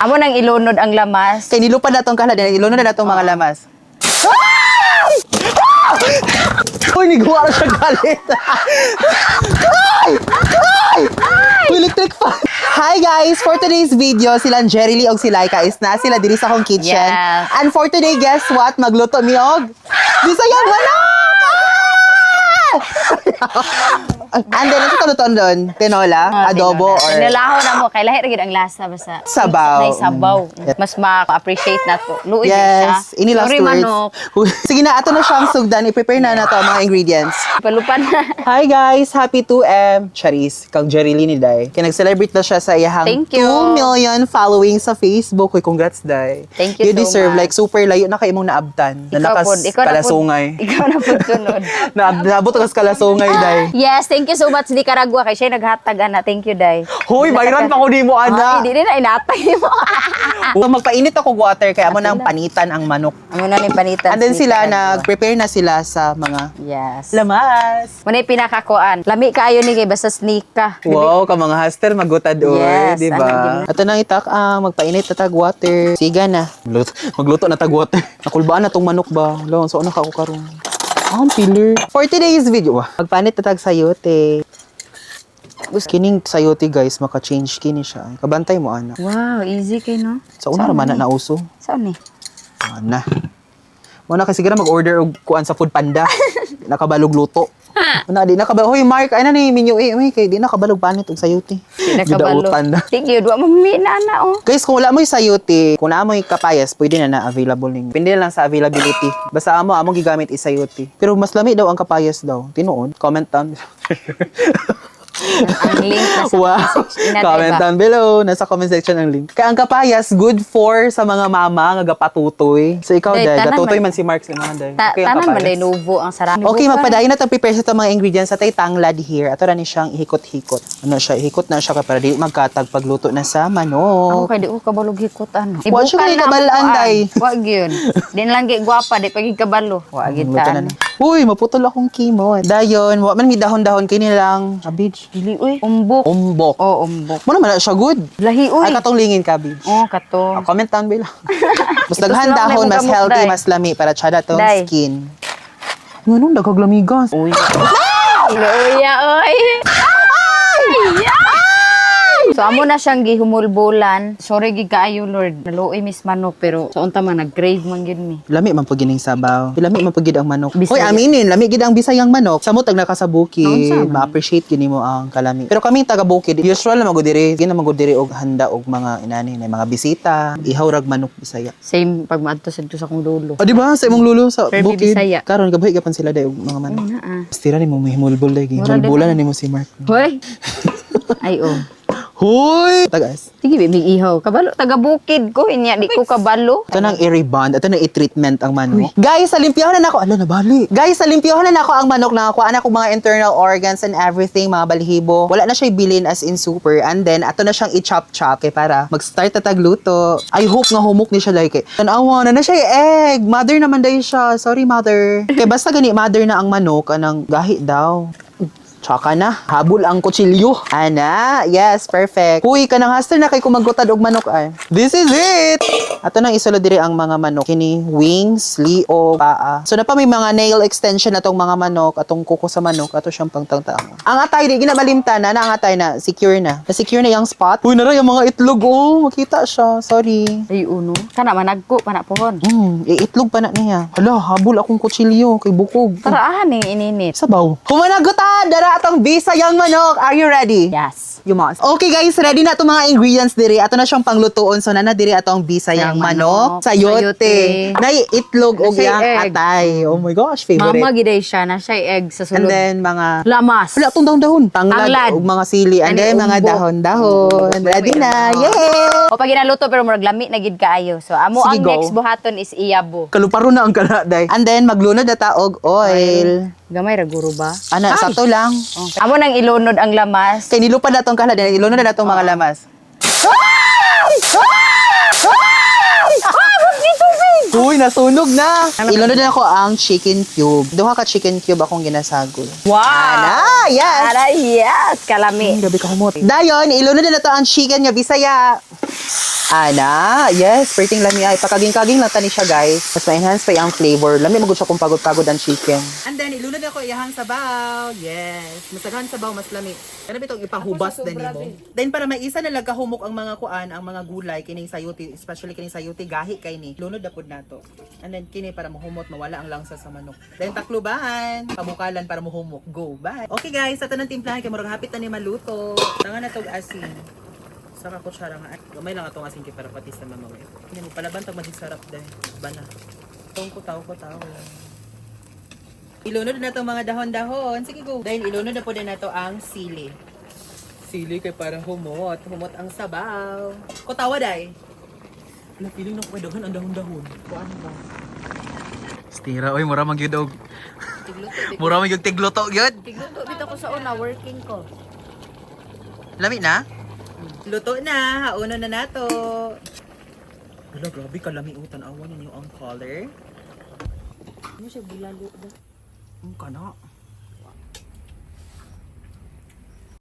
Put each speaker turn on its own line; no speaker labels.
Amo nang ilunod ang lamas.
Kay nilupad na itong kahalan. Ilunod na itong mga lamas. Uy, niguwa na siya galit. Ay! Ay! Electric fan. Hi guys! For today's video, silang Jerry Lee o si Laika is na sila diri sa akong kitchen.
Yes.
And for today, guess what? Magluto mi og Bisayang manok! And then, ano ito lutoon doon? Tinola, adobo, or
Nilalaho na mo. Kay lahi rin ang lasa basta.
Sabaw.
Nay sabaw. Mas ma-appreciate na to. Luoy din siya.
yes, ini last
Sorry,
words.
manok.
Sige na, ato na siyang sugdan. I-prepare na to ang mga ingredients.
Palupan na.
Hi guys! Happy 2M! Charis, kang Jerry Lee ni Day. Kaya nag-celebrate na siya sa iyahang
Thank you.
2 million following sa Facebook. Uy, congrats, Day.
Thank you so
deserve,
much.
like, super layo na kayo mong naabtan. Na nakas kalasungay.
Ikaw na po sunod.
Naabot kas kalasungay, Day.
Yes, thank you so much Nicaragua kay siya naghatag ana. Thank you, Day.
Hoy, bayran pa ko di mo, ana.
Ay, di na inatay mo.
Magpainit ako water, kaya mo nang panitan ang manok.
Amo na ni panitan.
And then
sa
sila,
Nicaragua.
nag-prepare na sila sa mga
Yes.
lamas.
Muna pinakakuan. Lami kaayo ni kay basta sneak ka.
Wow, ka mga haster, magutad oy,
Yes,
di
ano,
ba? Ato nang itak magpainit na tag water. Siga na. Magluto na tag water. Nakulbaan na tong manok ba? Lo, so na ka ko karon. Ang pillar. For today's video, magpanit na tag sayote. Kining sayote guys, maka-change kini siya. Kabantay mo ana.
Wow, easy kay no.
Sa una raman na uso.
Saan ni?
Ana. Muna kasi sigara mag-order og kuan sa Food Panda. Nakabalog luto. Una di nakabalog. Hoy Mark, ay na ni menu uy kay di nakabalog panit og sayote.
Nakabalo.
Gidautan na.
Sige, duwa mo mina na oh.
Guys, kung wala mo yung sayote, kung na mo yung kapayas, pwede na available ning. Pindi lang sa availability. Basta amo gigamit is sayote. Pero mas lami daw ang kapayas daw. Tinuod, comment down.
Ang link na sa
Wow.
section na,
Comment
diba?
down below. Nasa comment section ang link. Kaya ang kapayas, good for sa mga mama nga gapatutoy. So ikaw,
Day,
Day,
tanan
gatutoy
man-
man si Mark sa mga Day.
Tanan
ang
man
kapayas.
day nuvo ang sarap.
Okay, magpadayon na itong prepare sa itong mga ingredients sa tay tanglad here. Ato ra ni siyang ihikot-hikot. Ano siya, ihikot na siya para di magkatag pagluto na sa
Ako
manok.
kay di ko kabalog hikot ano.
Wa siya kay kabalaan, Day.
Wa gyud. Din lang gi gwapa di pagig kabalo. Wa gyud
Luto
ta.
na. Uy, maputol akong kimot. Dayon, wa man mi dahon-dahon kini lang. Cabbage.
Dili uy, umbok.
Umbok.
Oh, umbok.
Mo naman na siya good.
Lahi uy.
Ay katong lingin cabbage.
Oh, kato.
Comment down below. Mas
Ito
daghan
lang
dahon,
na
mas
yung
healthy,
kamot,
mas lami para tsada tong
Day.
skin. Nganong dagaglamigas.
Uy. Luya oy. So amo na siyang gihumulbulan. Sorry gi kaayo Lord. Naluoy mis manok pero sa unta man nag-crave man gyud mi.
Lami man pag gining sabaw. Lami man pag gid ang manok.
Bisaya.
Hoy, aminin, lami gid ang bisayang manok. Samot ang nakasabuki,
Naunsa man?
ma-appreciate gini mo ang kalami. Pero kami taga bukid, usual na magudiri, gina magudiri og handa og mga inani na mga bisita, ihaw rag manok bisaya.
Same pag maadto sa akong dulo.
O di ba sa imong lulo sa
Permi
bukid?
Bisaya.
Karon gabuhi ka pan sila day og mga manok.
Una ah.
Pastira ni mo mahimulbol lagi.
Mura din
Mulbulan na ni mo si Mark.
Hoy. Ay oh.
Hoy! Tagas.
Sige, bibig ihaw. Kabalo, taga-bukid ko. Inya, di ko kabalo.
Ito nang i-rebond. Ito nang i-treatment ang manok. Guys, salimpyahan na nako. Ala, nabali. Guys, salimpyahan na nako ang manok. Nakakuha na ko mga internal organs and everything, mga balhibo. Wala na siya bilin as in super. And then, ato na siyang i-chop-chop. Kaya para mag-start na tagluto. I hope nga humok ni siya like. Tanawa na siya egg. Mother naman dahi siya. Sorry, mother. Kaya basta gani, mother na ang manok. Anang gahi daw. Tsaka na, habol ang kutsilyo. Ana, yes, perfect. Huy, kanang haster na kay kumagutad og manok ay. This is it! Ato nang isulod diri ang mga manok. Kini wings, liog, paa. So na pa may mga nail extension atong mga manok, atong kuko sa manok, ato siyang pangtangtang. Ang atay di ginabalimtan na ang atay na secure na. Na-secure na yung spot. Huy, naray ang mga itlog oh, makita siya. Sorry.
Ay, uno. Kana, managko, panapuhon.
Itlog pa na niya. Hala, habol akong kutsilyo kay bukog.
Taraahan eh, ininit.
Sabaw. Humanagutan! Dara atong bisayang manok. Are you ready?
Yes.
You must. Okay guys, ready na itong mga ingredients diri. Ato na siyang panglutoon. So na diri atong bisayang
Sayang
manok,
manok,
sayote,
sayote.
nay itlog og
Nasa'y
yang
egg.
atay. Oh my gosh, favorite.
Mama giday siya na siya egg sa
And
sulod.
then mga
Lamas.
wala tong dahon-dahon. Tanglad
Tanglad.
ug mga sili. And
Ani,
then mga
umbok.
dahon-dahon. Ready na. Yay!
O pag ginaluto pero murag lami na gid kaayo. So amo
Sige,
ang
go.
next buhaton is iyabo.
Kaluparo na ang kanaday. And then maglunod na ta og oil.
Gamay ra guro ba?
Ana, sakto lang.
Okay. Amo nang ilunod ang lamas.
Kay nilupad na tong kahalan. Ilunod na tong mga lamas. Uy, nasunog na. Ilunod na ako ang chicken cube. Duha ka chicken cube akong ginasagol.
Wow!
Ana, yes.
Ara, yes! Kalami.
Gabi ka humot. Dayon, ilunod na to ang chicken nga Bisaya. Ana, yes, perting lami ay pakaging-kaging lang tani siya, guys. Mas ma-enhance pa yung flavor. Lami magud siya kung pagod-pagod ang chicken. And then ilunod ako iyahang sabaw. Yes, masaghan sabaw mas lami. Kana bitong ipahubas din nimo. Then para maisa na lang kahumok ang mga kuan, ang mga gulay kining sayuti, especially kining sayuti gahi kay ni. Lunod na pud nato. And then kini para mahumot mawala ang langsa sa manok. Then takluban, pabukalan para mahumok. Go, bye. Okay guys, ato nang timplahan kay murag hapit na ni maluto. Tangan na tog asin. Saka kutsara nga at gamay lang atong asin kay para pati sa mamaway. Hindi mo palaban tag masisarap dahil bana. Tong ko tao. Ilunod na itong mga dahon-dahon. Sige go. Dahil ilunod na po din na ito ang sili. Sili kay para humot. Humot ang sabaw. Kutawa day. Wala feeling na ko daghan ang dahon-dahon. Kuan ba? Stira oy mura man gyud og. Mura man gyud tigluto gyud.
Tigluto bitaw ko sa una working ko.
Lami na? Luto na, hauna na nato. Wala, grabe kalamiutan. Awan ninyo ang color.
Ano siya bulalo ba?
Ang kana.